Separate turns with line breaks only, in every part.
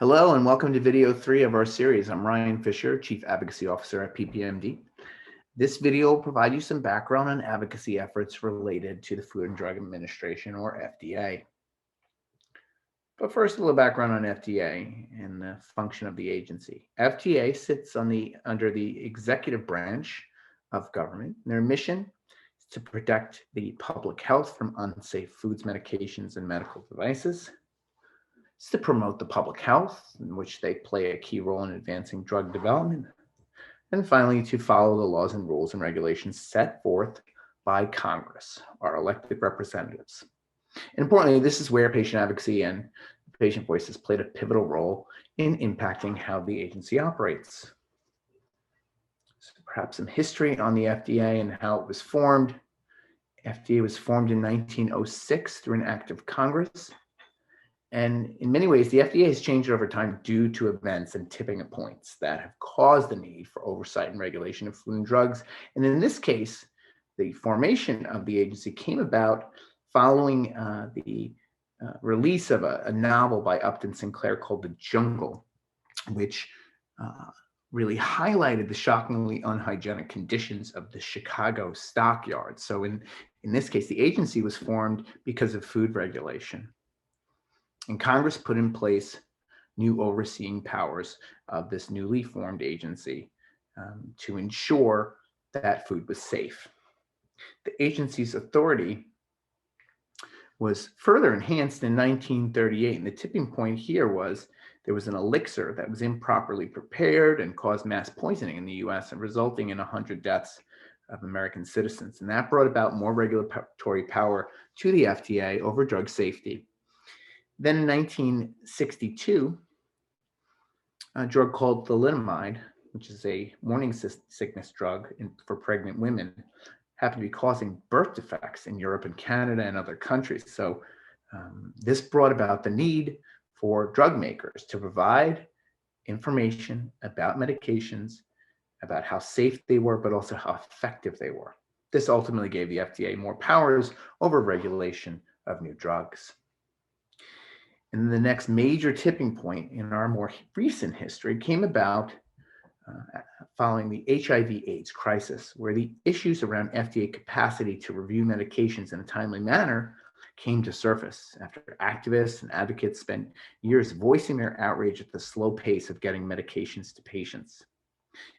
Hello and welcome to video 3 of our series. I'm Ryan Fisher, Chief Advocacy Officer at PPMD. This video will provide you some background on advocacy efforts related to the Food and Drug Administration, or FDA. But first, a little background on FDA and the function of the agency. FDA sits under the executive branch of government. Their mission is to protect the public health from unsafe foods, medications, and medical devices. It's to promote the public health, in which they play a key role in advancing drug development. And finally, to follow the laws and rules and regulations set forth by Congress, our elected representatives. And importantly, this is where patient advocacy and patient voices played a pivotal role in impacting how the agency operates. So perhaps some history on the FDA and how it was formed. FDA was formed in 1906 through an act of Congress. And in many ways, the FDA has changed over time due to events and tipping points that have caused the need for oversight and regulation of food and drugs. And in this case, the formation of the agency came about following the release of a novel by Upton Sinclair called The Jungle, which really highlighted the shockingly unhygienic conditions of the Chicago stockyards. So in this case, the agency was formed because of food regulation. And Congress put in place new overseeing powers of this newly formed agency to ensure that food was safe. The agency's authority was further enhanced in 1938, and the tipping point here was there was an elixir that was improperly prepared and caused mass poisoning in the US, and resulting in 100 deaths of American citizens. And that brought about more regulatory power to the FDA over drug safety. Then in 1962, a drug called thalidomide, which is a morning sickness drug for pregnant women, happened to be causing birth defects in Europe and Canada and other countries. So this brought about the need for drug makers to provide information about medications, about how safe they were, but also how effective they were. This ultimately gave the FDA more powers over regulation of new drugs. And the next major tipping point in our more recent history came about following the HIV/AIDS crisis, where the issues around FDA capacity to review medications in a timely manner came to surface after activists and advocates spent years voicing their outrage at the slow pace of getting medications to patients.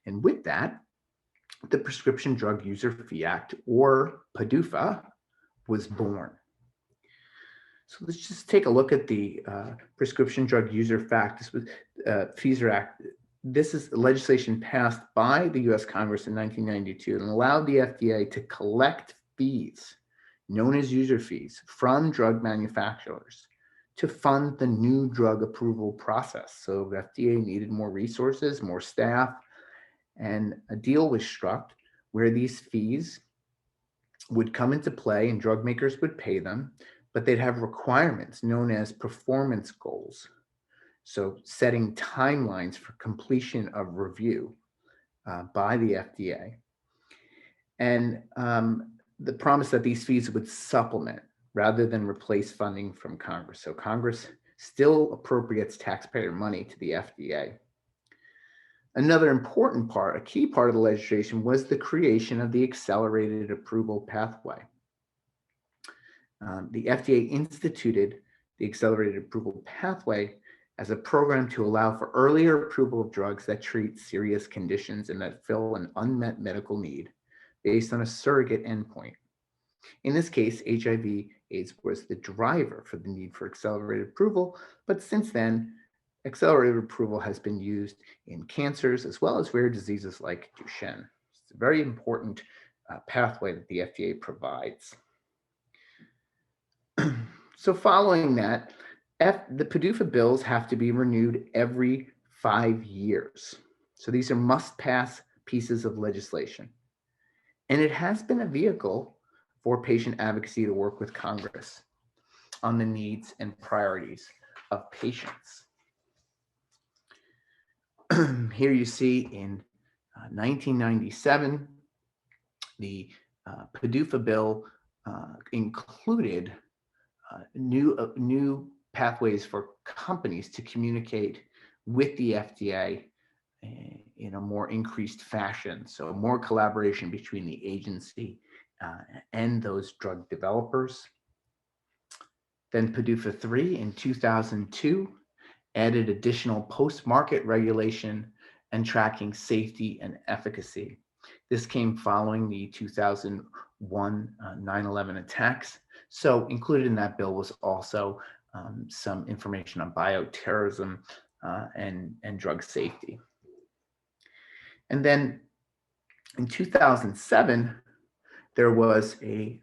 And with that, the Prescription Drug User Fee Act, or PDUFA, was born. So let's just take a look at the Prescription Drug User Fees Act. This is legislation passed by the US Congress in 1992 and allowed the FDA to collect fees, known as user fees, from drug manufacturers to fund the new drug approval process. So the FDA needed more resources, more staff, and a deal was struck where these fees would come into play and drug makers would pay them, but they'd have requirements known as performance goals. So setting timelines for completion of review by the FDA. And the promise that these fees would supplement rather than replace funding from Congress. So Congress still appropriates taxpayer money to the FDA. Another important part, a key part of the legislation, was the creation of the accelerated approval pathway. The FDA instituted the accelerated approval pathway as a program to allow for earlier approval of drugs that treat serious conditions and that fill an unmet medical need based on a surrogate endpoint. In this case, HIV/AIDS was the driver for the need for accelerated approval, but since then, accelerated approval has been used in cancers as well as rare diseases like Duchenne. It's a very important pathway that the FDA provides. So following that, the PDUFA bills have to be renewed every 5 years. So these are must-pass pieces of legislation. And it has been a vehicle for patient advocacy to work with Congress on the needs and priorities of patients. Here you see in 1997, the PDUFA bill included new pathways for companies to communicate with the FDA in a more increased fashion. So more collaboration between the agency and those drug developers. Then PDUFA 3 in 2002 added additional post-market regulation and tracking safety and efficacy. This came following the 2001 9/11 attacks. So included in that bill was also some information on bioterrorism and drug safety. And then in 2007, there was a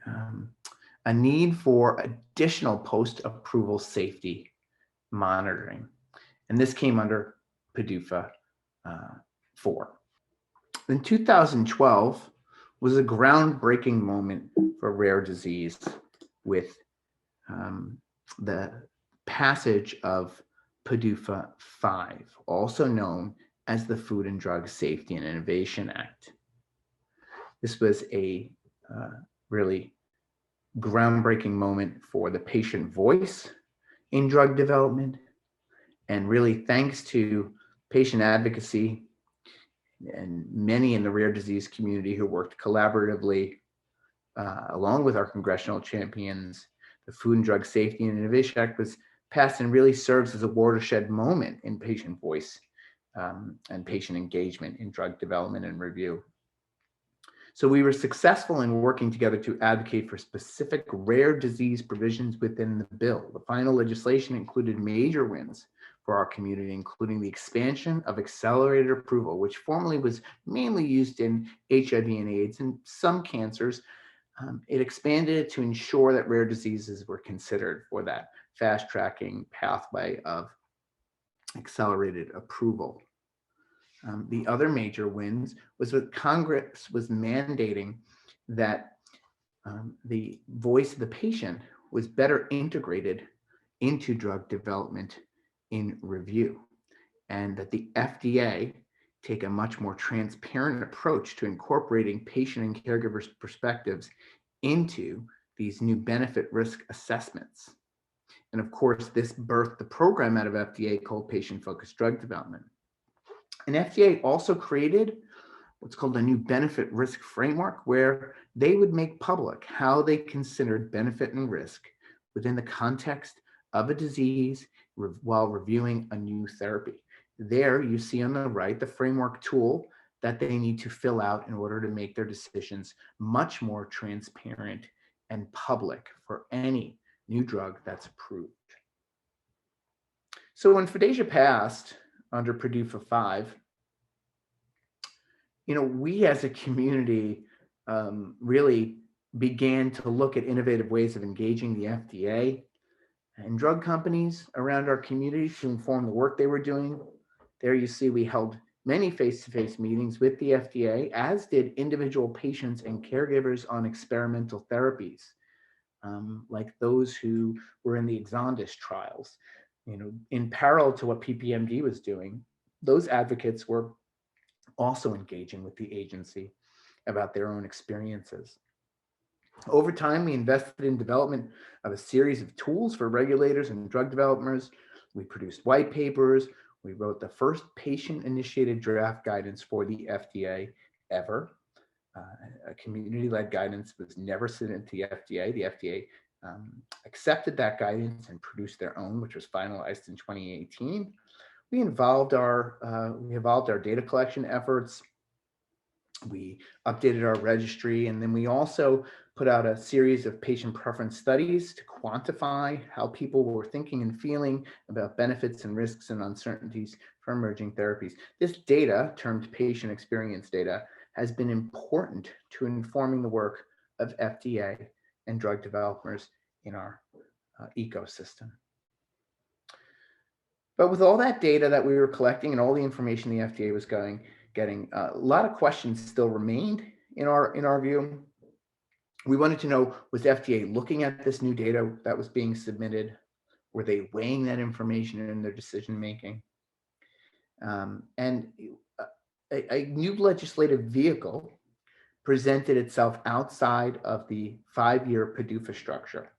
need for additional post-approval safety monitoring. And this came under PDUFA 4. In 2012 was a groundbreaking moment for rare disease with the passage of PDUFA 5, also known as the Food and Drug Safety and Innovation Act. This was a really groundbreaking moment for the patient voice in drug development, and really thanks to patient advocacy and many in the rare disease community who worked collaboratively along with our congressional champions, the Food and Drug Safety and Innovation Act was passed and really serves as a watershed moment in patient voice and patient engagement in drug development and review. So we were successful in working together to advocate for specific rare disease provisions within the bill. The final legislation included major wins for our community, including the expansion of accelerated approval, which formerly was mainly used in HIV and AIDS and some cancers. It expanded it to ensure that rare diseases were considered for that fast tracking pathway of accelerated approval. The other major wins was that Congress was mandating that the voice of the patient was better integrated into drug development in review, and that the FDA take a much more transparent approach to incorporating patient and caregivers' perspectives into these new benefit risk assessments. And of course, this birthed the program out of FDA called Patient-Focused Drug Development. And FDA also created what's called a new benefit risk framework, where they would make public how they considered benefit and risk within the context of a disease while reviewing a new therapy. There you see on the right the framework tool that they need to fill out in order to make their decisions much more transparent and public for any new drug that's approved. So when FDASIA passed under PDUFA 5, we as a community really began to look at innovative ways of engaging the FDA and drug companies around our community to inform the work they were doing. There you see we held many face-to-face meetings with the FDA, as did individual patients and caregivers on experimental therapies, like those who were in the Exondys trials. In parallel to what PPMD was doing, those advocates were also engaging with the agency about their own experiences. Over time, we invested in development of a series of tools for regulators and drug developers. We produced white papers. We wrote the first patient-initiated draft guidance for the FDA ever. A community-led guidance was never submitted to the FDA. The FDA accepted that guidance and produced their own, which was finalized in 2018. We evolved our data collection efforts. We updated our registry, and then we also put out a series of patient preference studies to quantify how people were thinking and feeling about benefits and risks and uncertainties for emerging therapies. This data, termed patient experience data, has been important to informing the work of FDA and drug developers in our ecosystem. But with all that data that we were collecting and all the information the FDA was getting, a lot of questions still remained in our view. We wanted to know, was FDA looking at this new data that was being submitted? Were they weighing that information in their decision making? And a new legislative vehicle presented itself outside of the 5-year PDUFA structure.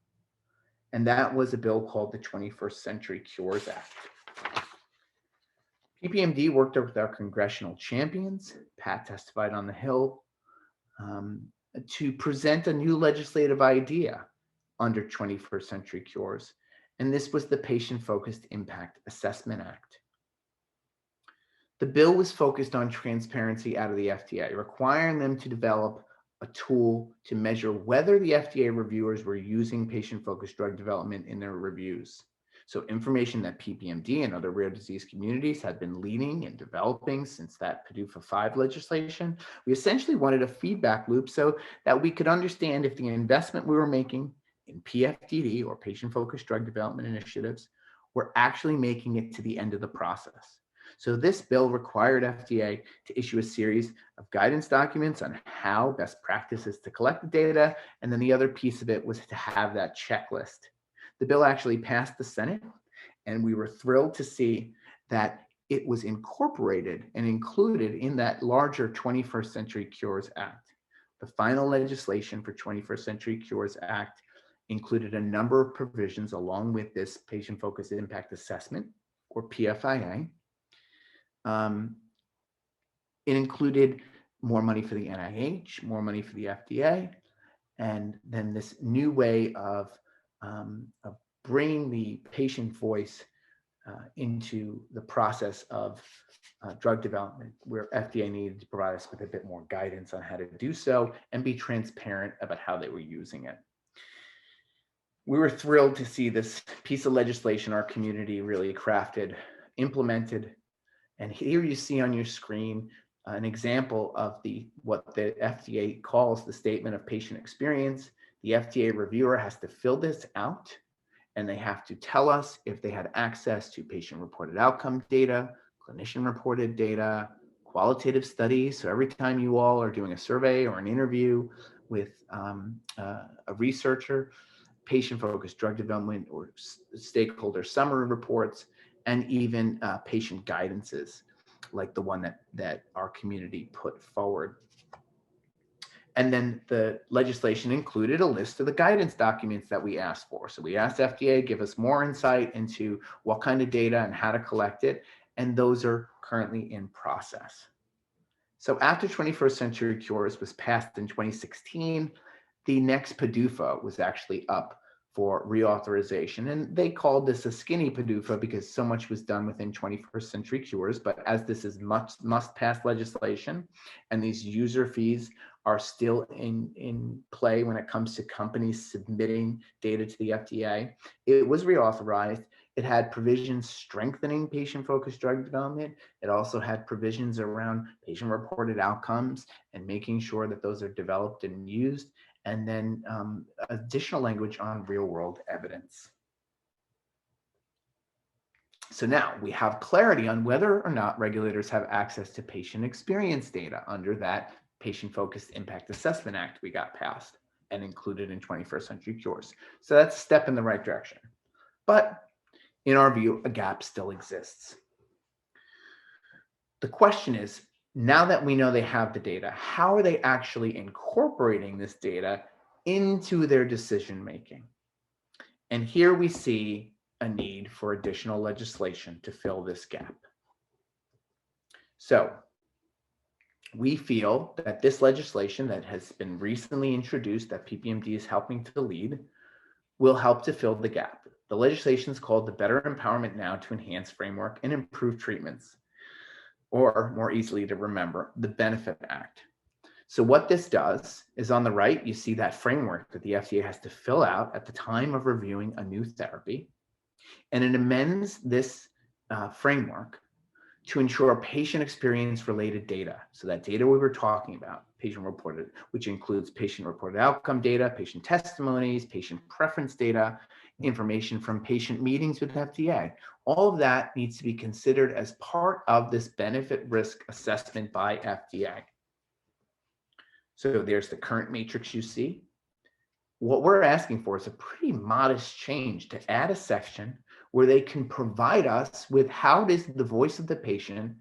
And that was a bill called the 21st Century Cures Act. PPMD worked with our congressional champions. Pat testified on the Hill to present a new legislative idea under 21st Century Cures. And this was the Patient-Focused Impact Assessment Act. The bill was focused on transparency out of the FDA, requiring them to develop a tool to measure whether the FDA reviewers were using patient-focused drug development in their reviews. So information that PPMD and other rare disease communities had been leading and developing since that PDUFA 5 legislation. We essentially wanted a feedback loop so that we could understand if the investment we were making in PFDD, or patient-focused drug development initiatives, were actually making it to the end of the process. So this bill required FDA to issue a series of guidance documents on how best practices to collect the data, and then the other piece of it was to have that checklist. The bill actually passed the Senate, and we were thrilled to see that it was incorporated and included in that larger 21st Century Cures Act. The final legislation for 21st Century Cures Act included a number of provisions along with this patient-focused impact assessment, or PFIA. It included more money for the NIH, more money for the FDA, and then this new way of bringing the patient voice into the process of drug development, where FDA needed to provide us with a bit more guidance on how to do so and be transparent about how they were using it. We were thrilled to see this piece of legislation our community really crafted, implemented. And here you see on your screen an example of what the FDA calls the statement of patient experience. The FDA reviewer has to fill this out, and they have to tell us if they had access to patient-reported outcome data, clinician-reported data, qualitative studies. So every time you all are doing a survey or an interview with a researcher, patient-focused drug development or stakeholder summary reports, and even patient guidances like the one that our community put forward. And then the legislation included a list of the guidance documents that we asked for. So we asked FDA, give us more insight into what kind of data and how to collect it, and those are currently in process. So after 21st Century Cures was passed in 2016, the next PDUFA was actually up for reauthorization. And they called this a skinny PDUFA because so much was done within 21st Century Cures. But as this is must-pass legislation, and these user fees are still in play when it comes to companies submitting data to the FDA, it was reauthorized. It had provisions strengthening patient-focused drug development. It also had provisions around patient-reported outcomes and making sure that those are developed and used, and then additional language on real-world evidence. So now we have clarity on whether or not regulators have access to patient experience data under that Patient-Focused Impact Assessment Act we got passed and included in 21st Century Cures. So that's a step in the right direction. But in our view, a gap still exists. The question is, now that we know they have the data, how are they actually incorporating this data into their decision-making? And here we see a need for additional legislation to fill this gap. So we feel that this legislation that has been recently introduced, that PPMD is helping to lead, will help to fill the gap. The legislation is called the Better Empowerment Now to Enhance Framework and Improve Treatments, or more easily to remember, the Benefit Act. So what this does is, on the right, you see that framework that the FDA has to fill out at the time of reviewing a new therapy. And it amends this framework to ensure patient experience related data. So that data we were talking about, patient reported, which includes patient reported outcome data, patient testimonies, patient preference data, information from patient meetings with FDA. All of that needs to be considered as part of this benefit risk assessment by FDA. So there's the current matrix you see. What we're asking for is a pretty modest change to add a section where they can provide us with how does the voice of the patient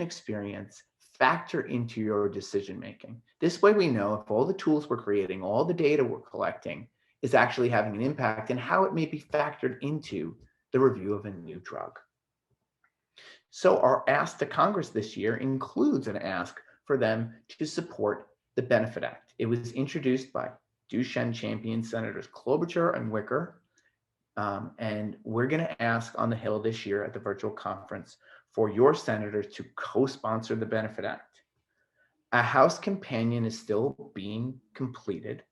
experience, factor into your decision making. This way we know if all the tools we're creating, all the data we're collecting is actually having an impact and how it may be factored into the review of a new drug. So our ask to Congress this year includes an ask for them to support the Benefit Act. It was introduced by Duchenne champion Senators Klobuchar and Wicker, and we're going to ask on the Hill this year at the virtual conference for your senators to co-sponsor the Benefit Act. A House companion is still being completed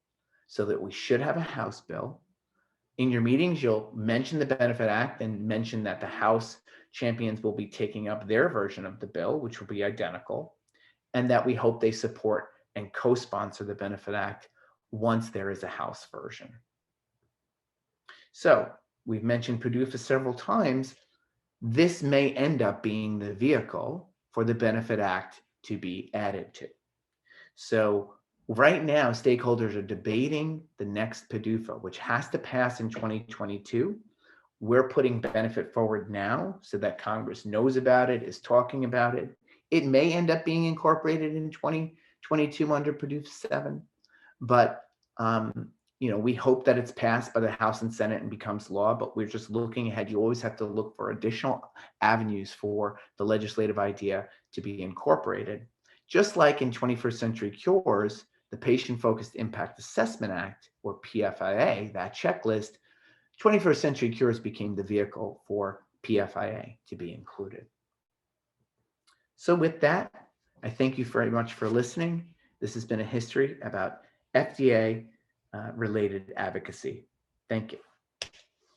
so that we should have a House bill. In your meetings, you'll mention the Benefit Act and mention that the House champions will be taking up their version of the bill, which will be identical, and that we hope they support and co-sponsor the Benefit Act once there is a House version. So we've mentioned PDUFA several times. This may end up being the vehicle for the Benefit Act to be added to. So right now, stakeholders are debating the next PDUFA, which has to pass in 2022. We're putting benefit forward now so that Congress knows about it, is talking about it. It may end up being incorporated in 2022 under PDUFA 7, but we hope that it's passed by the House and Senate and becomes law, but we're just looking ahead. You always have to look for additional avenues for the legislative idea to be incorporated. Just like in 21st Century Cures, the Patient-Focused Impact Assessment Act, or PFIA, that checklist, 21st Century Cures became the vehicle for PFIA to be included. So with that, I thank you very much for listening. This has been a history about FDA related advocacy. Thank you.